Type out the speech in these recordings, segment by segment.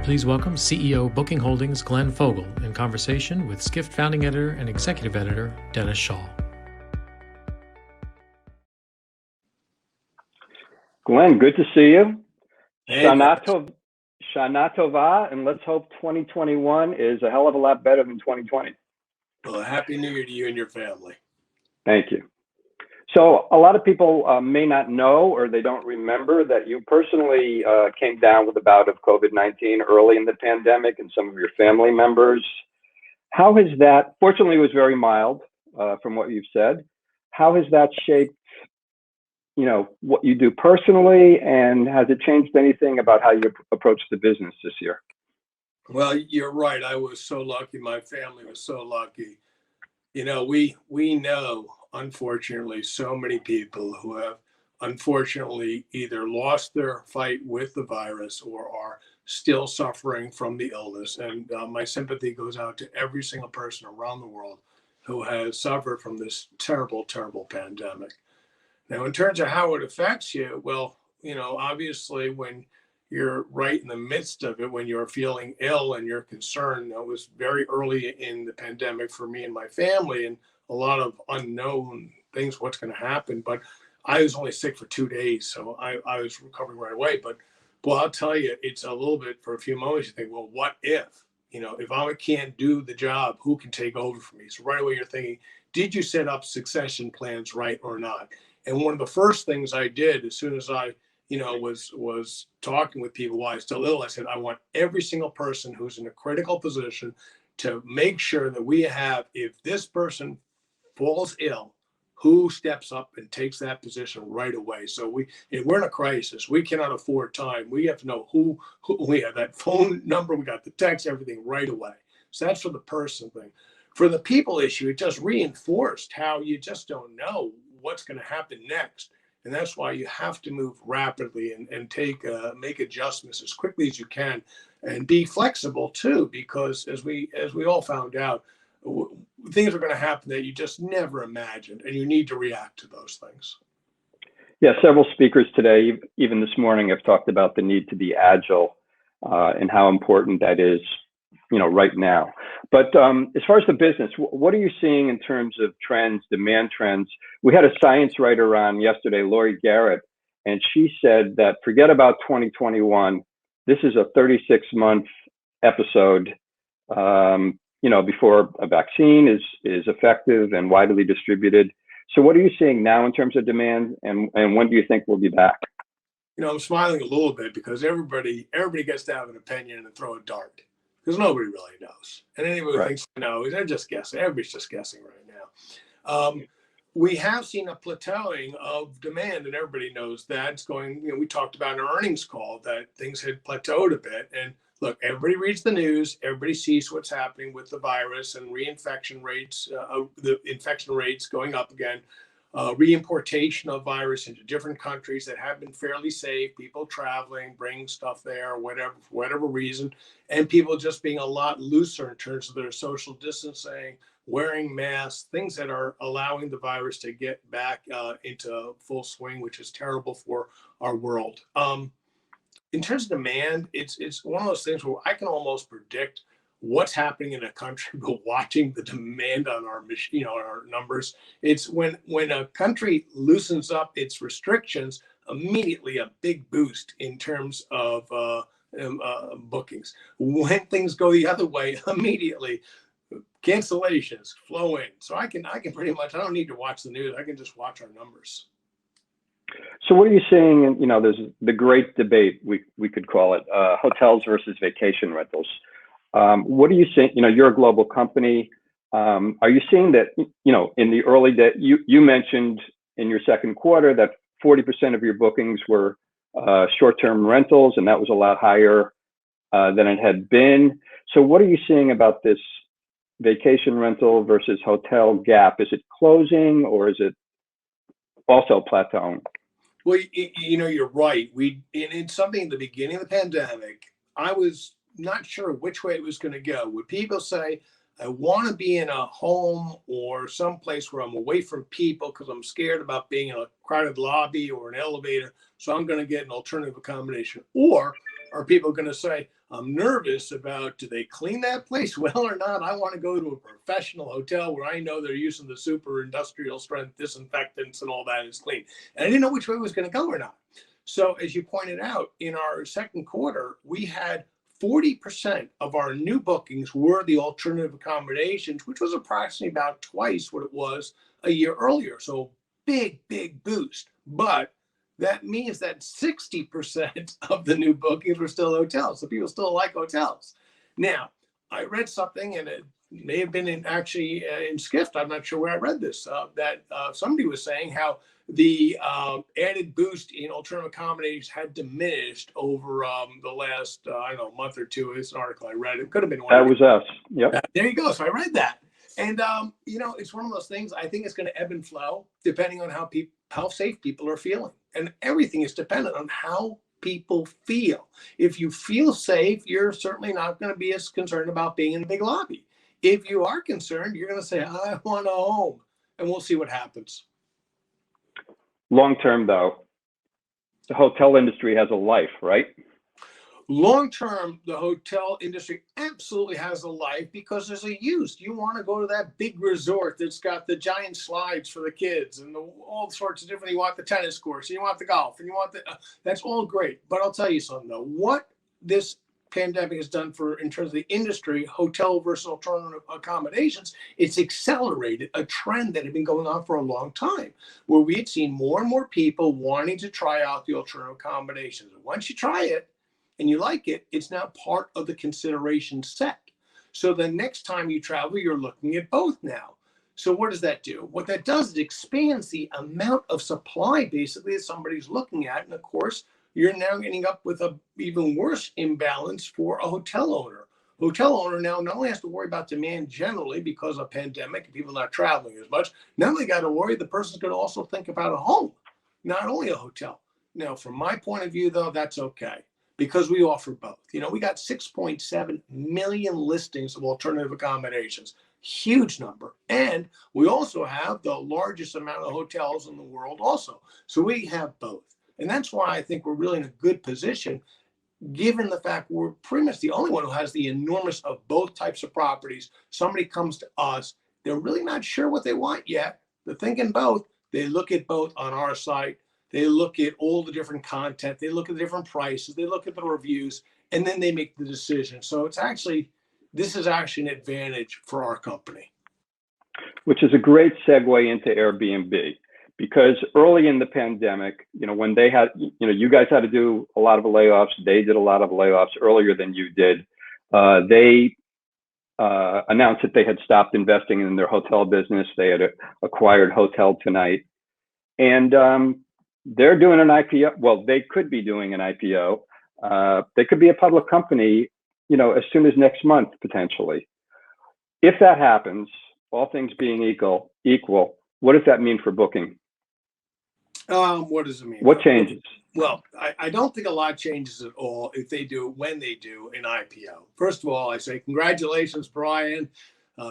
Please welcome CEO Booking Holdings Glenn Fogel in conversation with Skift founding editor and executive editor Dennis Schaal. Glenn, good to see you. Hey, Shana Tova, and let's hope 2021 is a hell of a lot better than 2020. well, Happy New Year to you and your family. Thank you. So a lot of people may not know, or they don't remember, that you personally came down with a bout of COVID-19 early in the pandemic, and some of your family members. How has that, fortunately it was very mild from what you've said, how has that shaped what you do personally, and has it changed anything about how you approach the business this year? Well, you're right. I was so lucky. My family was so lucky. We know, unfortunately, so many people who have unfortunately either lost their fight with the virus or are still suffering from the illness. And my sympathy goes out to every single person around the world who has suffered from this terrible, terrible pandemic. Now, in terms of how it affects you, well, obviously when you're right in the midst of it, when you're feeling ill and you're concerned, that was very early in the pandemic for me and my family, and a lot of unknown things, what's going to happen. But I was only sick for 2 days, so I was recovering right away. But I'll tell you, it's a little bit, for a few moments, you think, well, what if? If I can't do the job, who can take over for me? So right away you're thinking, did you set up succession plans right or not? And one of the first things I did as soon as I, was talking with people while I was still ill, I said, I want every single person who's in a critical position to make sure that we have, if this person falls ill, who steps up and takes that position right away. So we're in a crisis. We cannot afford time. We have to know who we have that phone number. We got the text, everything right away. So that's for the person thing. For the people issue, it just reinforced how you just don't know what's going to happen next. And that's why you have to move rapidly and make adjustments as quickly as you can, and be flexible too, because as we all found out, things are going to happen that you just never imagined, and you need to react to those things. Yeah, several speakers today, even this morning, have talked about the need to be agile and how important that is, right now. But as far as the business, what are you seeing in terms of trends, demand trends? We had a science writer on yesterday, Lori Garrett, and she said that forget about 2021. This is a 36-month episode, before a vaccine is effective and widely distributed. So what are you seeing now in terms of demand, and when do you think we'll be back? I'm smiling a little bit because everybody gets to have an opinion and throw a dart, because nobody really knows. And anybody Right. thinks they know, they're just guessing. Everybody's just guessing right now. We have seen a plateauing of demand, and everybody knows that. It's going, we talked about in our earnings call that things had plateaued a bit. And look, everybody reads the news, everybody sees what's happening with the virus and reinfection rates, the infection rates going up again, reimportation of virus into different countries that have been fairly safe, people traveling, bringing stuff there, for whatever reason, and people just being a lot looser in terms of their social distancing, wearing masks, things that are allowing the virus to get back into full swing, which is terrible for our world. In terms of demand, it's one of those things where I can almost predict what's happening in a country, but watching the demand on our machine, on our numbers. It's when a country loosens up its restrictions, immediately a big boost in terms of bookings. When things go the other way, immediately cancellations flow in. So I can pretty much, I don't need to watch the news. I can just watch our numbers. So what are you seeing? There's the great debate, we could call it, hotels versus vacation rentals. What are you seeing? You're a global company. Are you seeing that, in the early day, you mentioned in your second quarter that 40% of your bookings were short-term rentals, and that was a lot higher than it had been. So what are you seeing about this vacation rental versus hotel gap? Is it closing, or is it also plateauing? Well, you're right. In something in the beginning of the pandemic, I was not sure which way it was going to go. Would people say, I want to be in a home or someplace where I'm away from people because I'm scared about being in a crowded lobby or an elevator, so I'm going to get an alternative accommodation? Or are people going to say, I'm nervous about, do they clean that place well or not? I want to go to a professional hotel where I know they're using the super industrial strength disinfectants and all that is clean. And I didn't know which way it was going to go or not. So as you pointed out, in our second quarter, we had 40% of our new bookings were the alternative accommodations, which was approximately about twice what it was a year earlier. So big, big boost. But that means that 60% of the new bookings were still hotels. So people still like hotels. Now, I read something, and it may have been in Skift. I'm not sure where I read this, that somebody was saying how the added boost in alternative accommodations had diminished over the last, I don't know, month or two. It's an article I read. It could have been one. That was us. Yep. There you go. So I read that. And, it's one of those things. I think it's going to ebb and flow depending on how safe people are feeling. And everything is dependent on how people feel. If you feel safe, you're certainly not going to be as concerned about being in a big lobby. If you are concerned, you're going to say, I want a home. And we'll see what happens. Long term, though, the hotel industry has a life, right? Long term, the hotel industry absolutely has a life because there's a use. You want to go to that big resort that's got the giant slides for the kids and all sorts of different. You want the tennis course, and you want the golf, and you want that's all great. But I'll tell you something though. What this pandemic has done in terms of the industry, hotel versus alternative accommodations, it's accelerated a trend that had been going on for a long time, where we had seen more and more people wanting to try out the alternative accommodations. Once you try it, and you like it, it's now part of the consideration set. So the next time you travel, you're looking at both now. So what does that do? What that does is expands the amount of supply basically that somebody's looking at. And of course, you're now getting up with an even worse imbalance for a hotel owner. Hotel owner now not only has to worry about demand generally because of pandemic and people not traveling as much, now they got to worry the person's going to also think about a home, not only a hotel. Now, from my point of view, though, that's okay, because we offer both. We got 6.7 million listings of alternative accommodations, huge number. And we also have the largest amount of hotels in the world also. So we have both. And that's why I think we're really in a good position, given the fact we're pretty much the only one who has the enormous of both types of properties. Somebody comes to us, they're really not sure what they want yet. They're thinking both. They look at both on our site. They look at all the different content. They look at the different prices. They look at the reviews, and then they make the decision. So this is actually an advantage for our company. Which is a great segue into Airbnb, because early in the pandemic, when they had, you guys had to do a lot of layoffs. They did a lot of layoffs earlier than you did. They announced that they had stopped investing in their hotel business. They had acquired Hotel Tonight, and they're doing an IPO. Well, they could be doing an IPO. They could be a public company, as soon as next month, potentially. If that happens, all things being equal, what does that mean for booking? What does it mean? What changes? Well, I don't think a lot changes at all if they do, when they do an IPO. First of all, I say congratulations, Brian.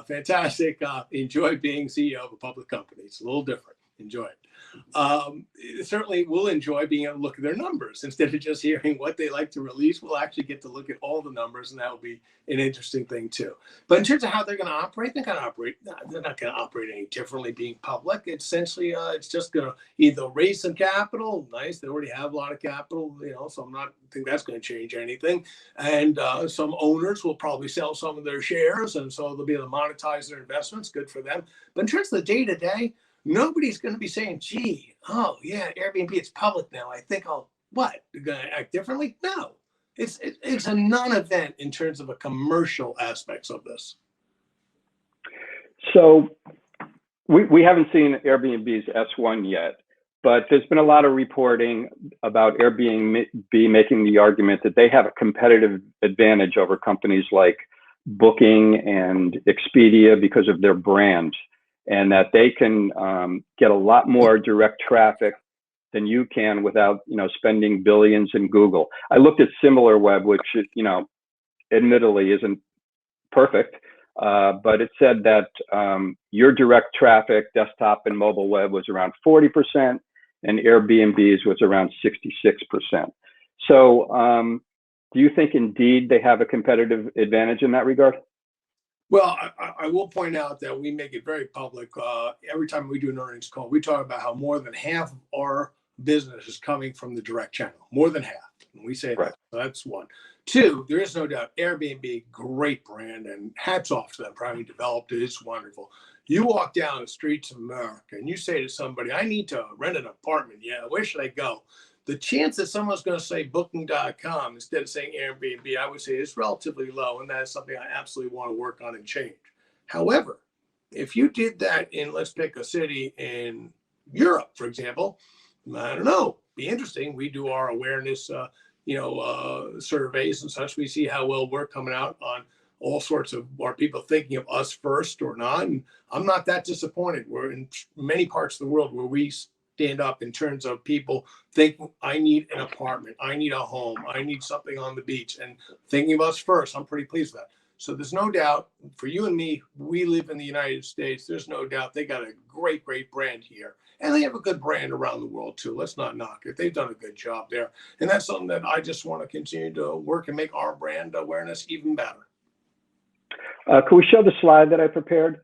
Fantastic. Enjoy being CEO of a public company. It's a little different. Enjoy it. Certainly we'll enjoy being able to look at their numbers instead of just hearing what they like to release. We'll actually get to look at all the numbers, and that will be an interesting thing too. But in terms of how they're going to operate, they're not going to operate any differently being public. Essentially, it's just going to either raise some capital. Nice. They already have a lot of capital, so I'm not think that's going to change anything. And some owners will probably sell some of their shares, and so they'll be able to monetize their investments. Good for them. But in terms of the day-to-day, nobody's going to be saying, gee, oh, yeah, Airbnb, it's public now. I think they're going to act differently? No, it's a non-event in terms of a commercial aspects of this. So we haven't seen Airbnb's S1 yet, but there's been a lot of reporting about Airbnb making the argument that they have a competitive advantage over companies like Booking and Expedia because of their brand, and that they can get a lot more direct traffic than you can without, spending billions in Google. I looked at SimilarWeb, which, admittedly isn't perfect, but it said that your direct traffic, desktop and mobile web, was around 40%, and Airbnb's was around 66%. So Do you think indeed they have a competitive advantage in that regard? Well, I will point out that we make it very public. Every time we do an earnings call, we talk about how more than half of our business is coming from the direct channel. More than half. And we say Right. that. So that's one. Two, there is no doubt Airbnb, great brand, and hats off to them for having developed it. It's wonderful. You walk down the streets of America and you say to somebody, I need to rent an apartment. Yeah, where should I go? The chance that someone's going to say booking.com instead of saying Airbnb, I would say is relatively low. And that is something I absolutely want to work on and change. However, if you did that in, let's pick a city in Europe, for example, I don't know, be interesting. We do our awareness, surveys and such. We see how well we're coming out on all sorts of, are people thinking of us first or not? And I'm not that disappointed. We're in many parts of the world where we stand up in terms of people thinking, I need an apartment, I need a home, I need something on the beach, and thinking of us first. I'm pretty pleased with that. So there's no doubt for you and me, we live in the United States. There's no doubt they got a great, great brand here. And they have a good brand around the world too. Let's not knock it. They've done a good job there. And that's something that I just want to continue to work and make our brand awareness even better. Can we show the slide that I prepared?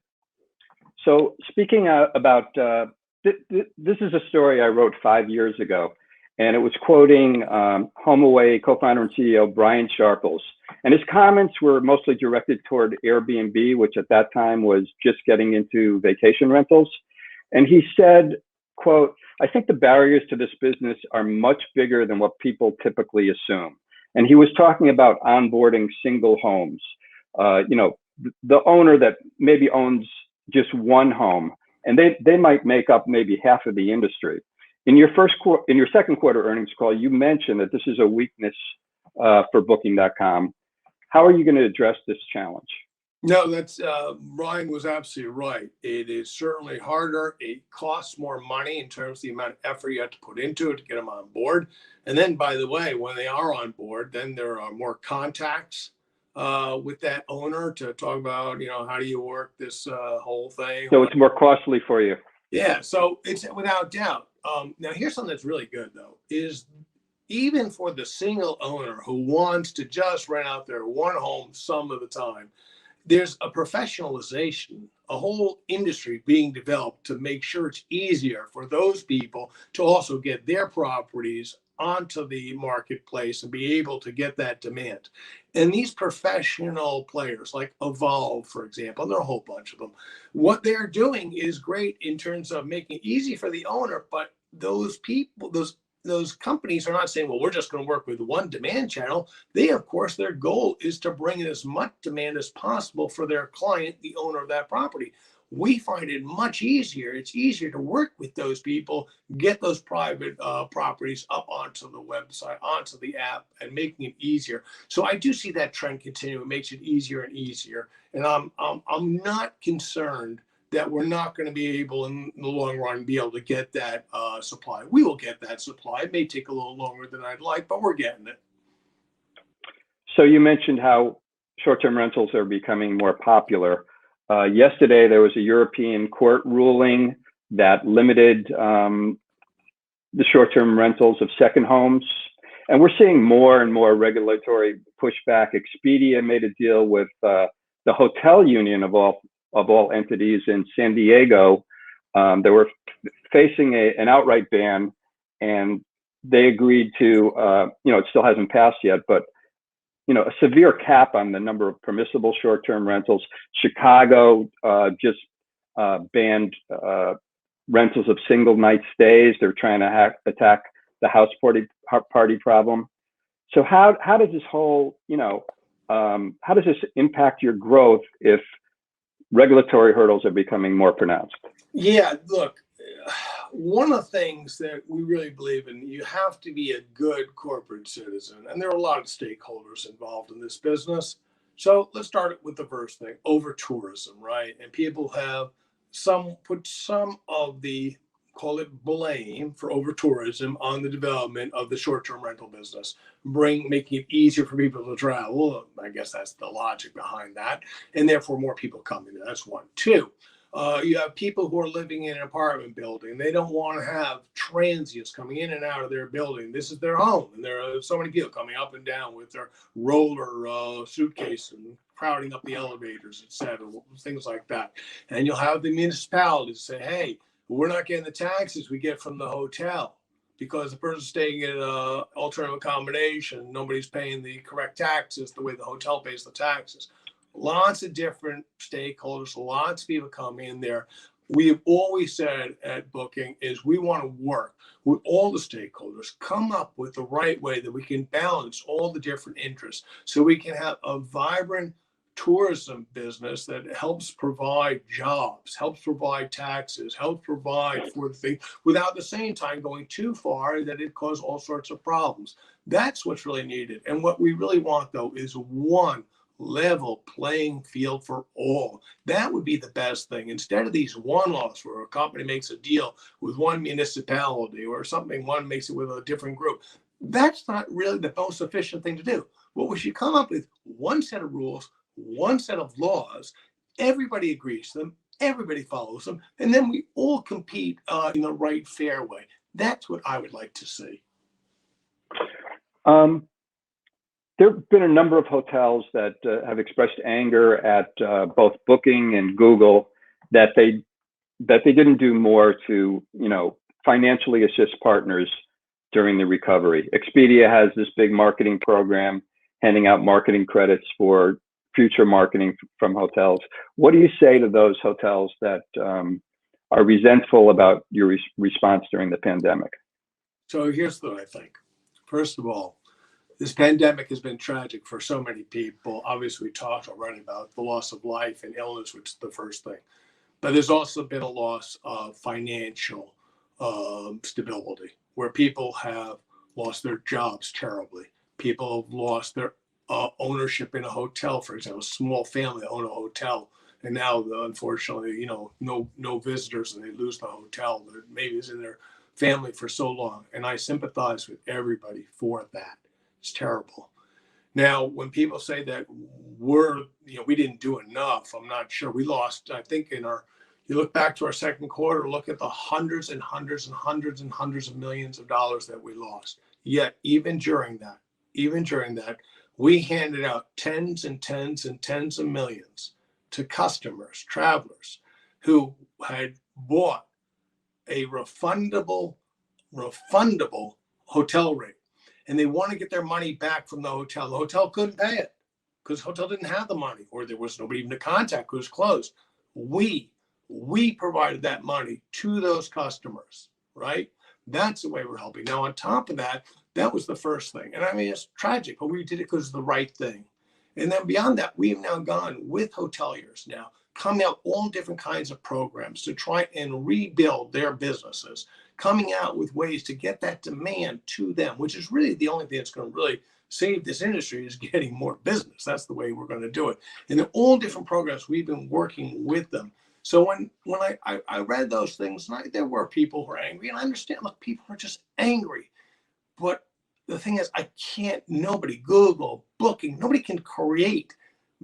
So speaking about, this is a story I wrote 5 years ago, and it was quoting HomeAway co-founder and CEO Brian Sharples. And his comments were mostly directed toward Airbnb, which at that time was just getting into vacation rentals. And he said, quote, I think the barriers to this business are much bigger than what people typically assume. And he was talking about onboarding single homes. The owner that maybe owns just one home, and they might make up maybe half of the industry. In your second quarter earnings call, you mentioned that this is a weakness for Booking.com. How are you going to address this challenge? No, that's Ryan was absolutely right. It is certainly harder. It costs more money in terms of the amount of effort you have to put into it to get them on board. And then, by the way, when they are on board, then there are more contacts with that owner to talk about, how do you work this whole thing? So it's more costly for you. Yeah, so it's without doubt. Now, here's something that's really good, though, is even for the single owner who wants to just rent out their one home some of the time, there's a professionalization, a whole industry being developed to make sure it's easier for those people to also get their properties onto the marketplace and be able to get that demand. And these professional players like Evolve, for example, there are a whole bunch of them. What they're doing is great in terms of making it easy for the owner, but those people, those companies are not saying, well, we're just going to work with one demand channel. They, of course, their goal is to bring in as much demand as possible for their client, the owner of that property. We find it much easier. It's easier to work with those people, get those private properties up onto the website, onto the app, and making it easier. So I do see that trend continue. It makes it easier and easier. And I'm not concerned that we're not going to be able in the long run be able to get that supply. We will get that supply. It may take a little longer than I'd like, but we're getting it. So you mentioned how short-term rentals are becoming more popular. Yesterday, there was a European court ruling that limited the short-term rentals of second homes. And we're seeing more and more regulatory pushback. Expedia made a deal with the hotel union of all entities in San Diego. They were facing an outright ban, and they agreed to, it still hasn't passed yet, but a severe cap on the number of permissible short-term rentals. Chicago just banned rentals of single night stays. They're trying to attack the house party problem. So how does this whole, how does this impact your growth if regulatory hurdles are becoming more pronounced? Yeah, look, one of the things that we really believe in, you have to be a good corporate citizen. And there are a lot of stakeholders involved in this business. So let's start with the first thing, over tourism, right? And people have put some of the, call it blame for over tourism on the development of the short-term rental business, making it easier for people to travel. I guess that's the logic behind that. And therefore more people coming in. That's one. Two, You have people who are living in an apartment building. They don't want to have transients coming in and out of their building. This is their home, and there are so many people coming up and down with their roller suitcase and crowding up the elevators, etc., things like that. And you'll have the municipalities say, "Hey, we're not getting the taxes we get from the hotel." Because the person's staying in an alternative accommodation, nobody's paying the correct taxes the way the hotel pays the taxes. Lots of different stakeholders, lots of people come in there. We've always said at Booking is we want to work with all the stakeholders, come up with the right way that we can balance all the different interests so we can have a vibrant tourism business that helps provide jobs, helps provide taxes, helps provide for the thing without at the same time going too far that it causes all sorts of problems. That's what's really needed. And what we really want, though, is one level playing field for all. That would be the best thing. Instead of these one-offs where a company makes a deal with one municipality or something, one makes it with a different group. That's not really the most efficient thing to do. What we should come up with one set of rules, one set of laws, everybody agrees to them, everybody follows them, and then we all compete in the right, fair way. That's what I would like to see. There have been a number of hotels that have expressed anger at both Booking and Google that they didn't do more to, financially assist partners during the recovery. Expedia has this big marketing program, handing out marketing credits for future marketing from hotels. What do you say to those hotels that are resentful about your response during the pandemic? So here's what I think. First of all, this pandemic has been tragic for so many people. Obviously, we talked already about the loss of life and illness, which is the first thing. But there's also been a loss of financial stability, where people have lost their jobs terribly. People have lost their ownership in a hotel, for example. A small family own a hotel, and now, unfortunately, no visitors, and they lose the hotel that maybe is in their family for so long. And I sympathize with everybody for that. It's terrible. Now, when people say that we didn't do enough, I'm not sure. We lost, I think, you look back to our second quarter, look at the hundreds and hundreds and hundreds and hundreds of millions of dollars that we lost. Yet, even during that, we handed out tens and tens and tens of millions to customers, travelers who had bought a refundable hotel rate. And they want to get their money back from the hotel. The hotel couldn't pay it because the hotel didn't have the money, or there was nobody even to contact because it was closed. We provided that money to those customers, right? That's the way we're helping. Now, on top of that, that was the first thing. And I mean, it's tragic, but we did it because it's the right thing. And then beyond that, we've now gone with hoteliers now, coming out all different kinds of programs to try and rebuild their businesses, coming out with ways to get that demand to them, which is really the only thing that's going to really save this industry is getting more business. That's the way we're going to do it. And they're all different programs. We've been working with them. So when I read those things, there were people who were angry, and I understand, look, people are just angry. But the thing is, nobody, Google, Booking, nobody can create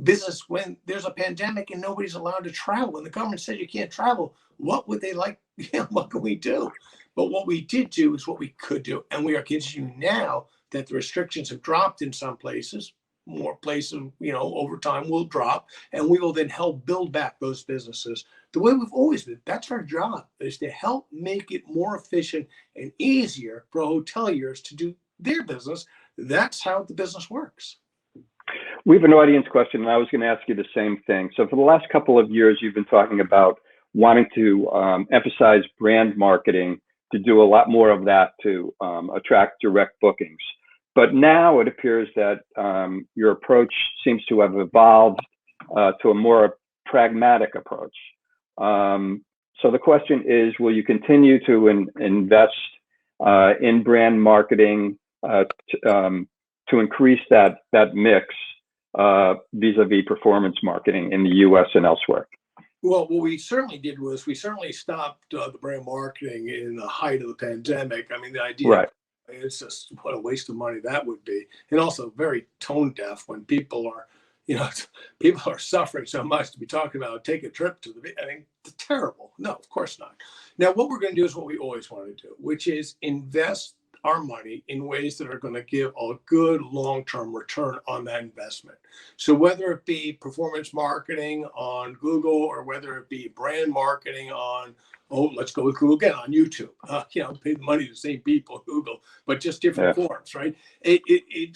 business when there's a pandemic and nobody's allowed to travel. When the government says you can't travel, what would they like? What can we do? But what we did do is what we could do. And we are continuing now that the restrictions have dropped in some places. More places, over time will drop, and we will then help build back those businesses the way we've always been. That's our job, is to help make it more efficient and easier for hoteliers to do their business. That's how the business works. We have an audience question, and I was going to ask you the same thing. So for the last couple of years, you've been talking about wanting to emphasize brand marketing, to do a lot more of that to attract direct bookings. But now it appears that your approach seems to have evolved to a more pragmatic approach. So the question is, will you continue to invest in brand marketing to increase that mix vis-a-vis performance marketing in the U.S. and elsewhere? Well, what we certainly did was we certainly stopped the brand marketing in the height of the pandemic. I mean, the idea, right. It's just what a waste of money that would be. And also very tone deaf when people are, people are suffering so much to be talking about take a trip to the, I mean, it's terrible. No, of course not. Now, what we're going to do is what we always want to do, which is invest our money in ways that are going to give a good long-term return on that investment. So whether it be performance marketing on Google or whether it be brand marketing on, let's go with Google again, on YouTube, pay the money to the same people, Google, but just different forms, right?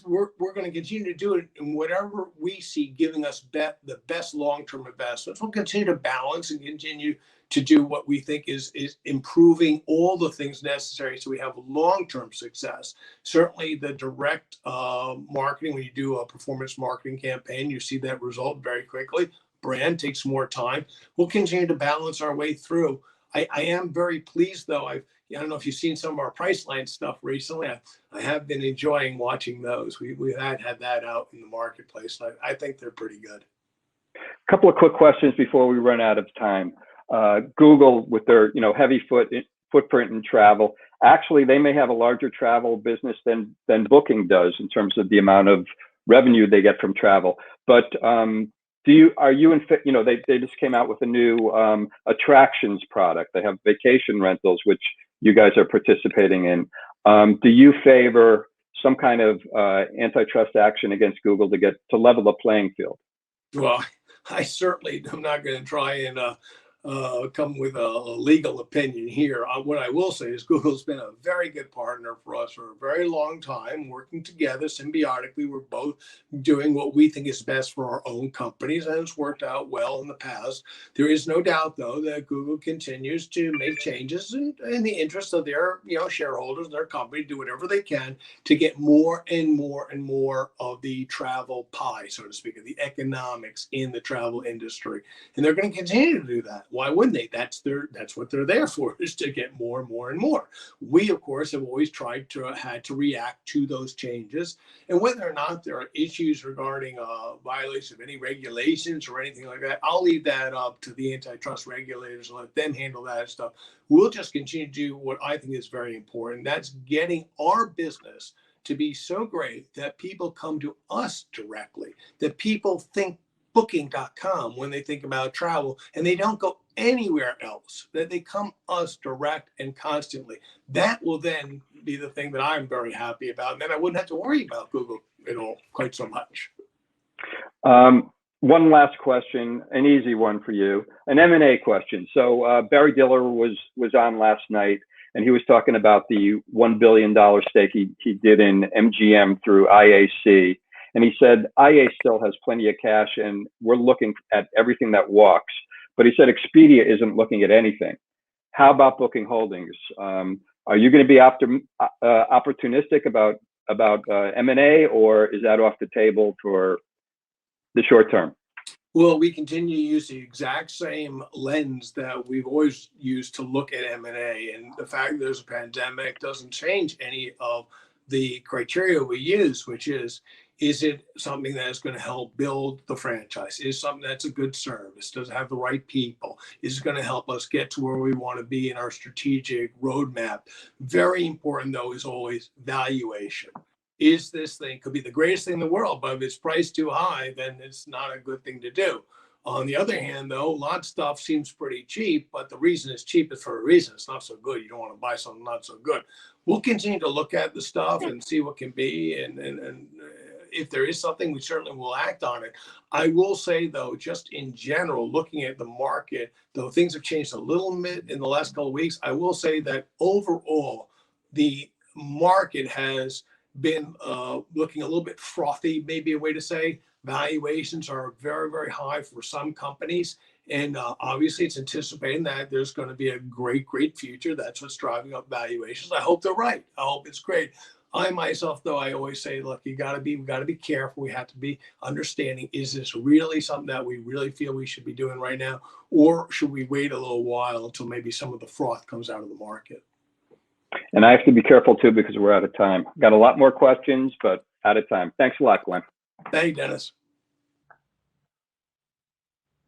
We're going to continue to do it in whatever we see giving us the best long-term investments. We'll continue to balance and continue to do what we think is improving all the things necessary so we have long-term success. Certainly the direct marketing, when you do a performance marketing campaign, you see that result very quickly. Brand takes more time. We'll continue to balance our way through. I am very pleased, though. I don't know if you've seen some of our Priceline stuff recently. I have been enjoying watching those. We had that out in the marketplace. I think they're pretty good. A couple of quick questions before we run out of time. Google, with their heavy footprint in travel, actually they may have a larger travel business than Booking does in terms of the amount of revenue they get from travel. But they just came out with a new attractions product. They have vacation rentals, which you guys are participating in. Do you favor some kind of antitrust action against Google to level the playing field? Well, I certainly am not going to try and come with a legal opinion here. What I will say is Google's been a very good partner for us for a very long time, working together symbiotically. We're both doing what we think is best for our own companies, and it's worked out well in the past. There is no doubt, though, that Google continues to make changes in the interest of their shareholders, their company, do whatever they can to get more and more and more of the travel pie, so to speak, of the economics in the travel industry. And they're going to continue to do that. Why wouldn't they? That's what they're there for, is to get more and more and more. We, of course, have always had to react to those changes. And whether or not there are issues regarding violation of any regulations or anything like that, I'll leave that up to the antitrust regulators and let them handle that stuff. We'll just continue to do what I think is very important. That's getting our business to be so great that people come to us directly, that people think Booking.com when they think about travel, and they don't go anywhere else, that they come us direct and constantly. That will then be the thing that I'm very happy about. And then I wouldn't have to worry about Google at all quite so much. One last question, an easy one for you, an M&A question. So Barry Diller was on last night, and he was talking about the $1 billion stake he did in MGM through IAC. And he said, IA still has plenty of cash and we're looking at everything that walks. But he said Expedia isn't looking at anything. How about Booking Holdings? Are you going to be opportunistic about M&A, or is that off the table for the short term? Well, we continue to use the exact same lens that we've always used to look at M&A. And the fact that there's a pandemic doesn't change any of the criteria we use, which is it something that is going to help build the franchise? Is it something that's a good service? Does it have the right people? Is it going to help us get to where we want to be in our strategic roadmap? Very important, though, is always valuation. Is this thing, could be the greatest thing in the world, but if it's priced too high, then it's not a good thing to do. On the other hand, though, a lot of stuff seems pretty cheap, but the reason it's cheap is for a reason. It's not so good. You don't want to buy something not so good. We'll continue to look at the stuff and see what can be. And if there is something, we certainly will act on it. I will say, though, just in general, looking at the market, though things have changed a little bit in the last couple of weeks, I will say that overall, the market has been looking a little bit frothy, maybe a way to say. Valuations are very, very high for some companies. And obviously, it's anticipating that there's going to be a great, great future. That's what's driving up valuations. I hope they're right. I hope it's great. I myself, though, I always say, look, we got to be careful. We have to be understanding, is this really something that we really feel we should be doing right now? Or should we wait a little while until maybe some of the froth comes out of the market? And I have to be careful, too, because we're out of time. Got a lot more questions, but out of time. Thanks a lot, Glenn. Thank you, Dennis.